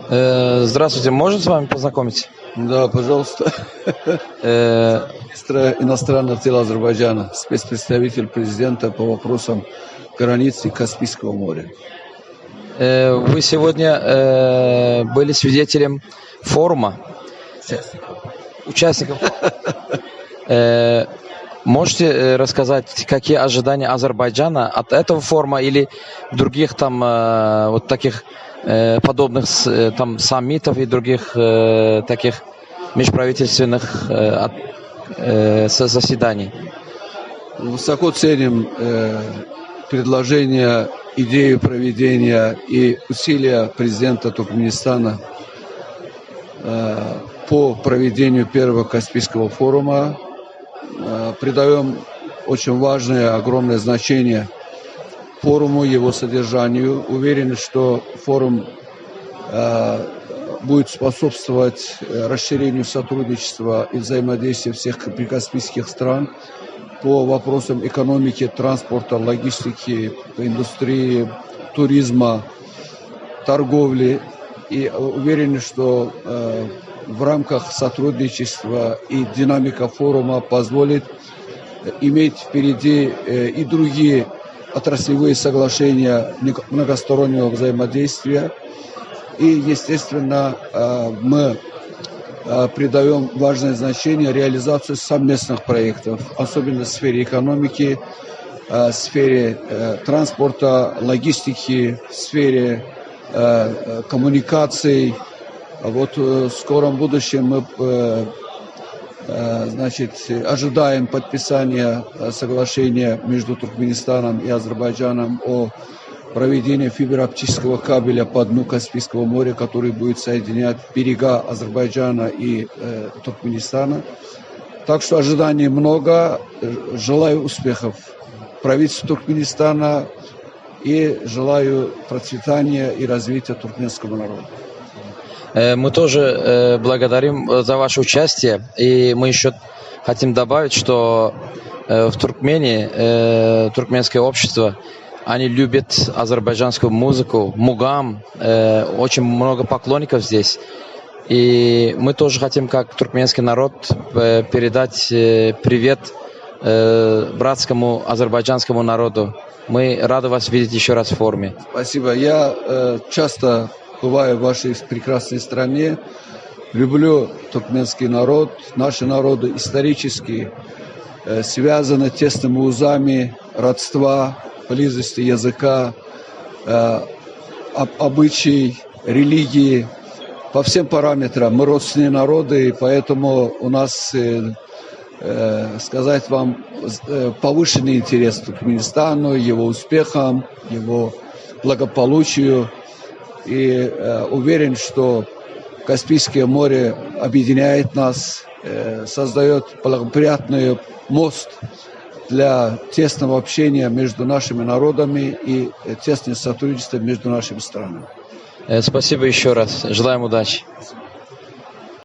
Здравствуйте, можно с вами познакомиться? Да, пожалуйста. Министр иностранных дел Азербайджана, спецпредставитель президента по вопросам границ и Каспийского моря. Вы сегодня были свидетелем форума. Участников. Можете рассказать, какие ожидания Азербайджана от этого форума или других там вот таких подобных там саммитов и других таких межправительственных заседаний? Высоко ценим предложения, идею проведения и усилия президента Туркменистана по проведению первого Каспийского форума. Придаем очень важное, огромное значение форуму, его содержанию. Уверены, что форум будет способствовать расширению сотрудничества и взаимодействия всех прикаспийских стран по вопросам экономики, транспорта, логистики, индустрии, туризма, торговли. И уверены, что в рамках сотрудничества и динамика форума позволит иметь впереди и другие отраслевые соглашения многостороннего взаимодействия. И, естественно, мы придаем важное значение реализации совместных проектов, особенно в сфере экономики, в сфере транспорта, логистики, в сфере коммуникаций. Вот в скором будущем мы ожидаем подписания соглашения между Туркменистаном и Азербайджаном о проведении фиброоптического кабеля по дну Каспийского моря, который будет соединять берега Азербайджана и Туркменистана. Так что ожиданий много. Желаю успехов правительству Туркменистана и желаю процветания и развития туркменского народа. Мы тоже благодарим за ваше участие, и мы еще хотим добавить, что в Туркмении, туркменское общество, они любят азербайджанскую музыку, мугам, очень много поклонников здесь. И мы тоже хотим, как туркменский народ, передать привет братскому азербайджанскому народу. Мы рады вас видеть еще раз в форуме. Спасибо. Я часто бываю в вашей прекрасной стране. Люблю туркменский народ. Наши народы исторически связаны тесными узами родства, близости языка, обычаи, религии. По всем параметрам мы родственные народы, и поэтому у нас, сказать вам, повышенный интерес к Туркменистану, его успехам, его благополучию. И уверен, что Каспийское море объединяет нас, создает благоприятный мост для тесного общения между нашими народами и тесное сотрудничество между нашими странами. Спасибо еще раз. Желаем удачи.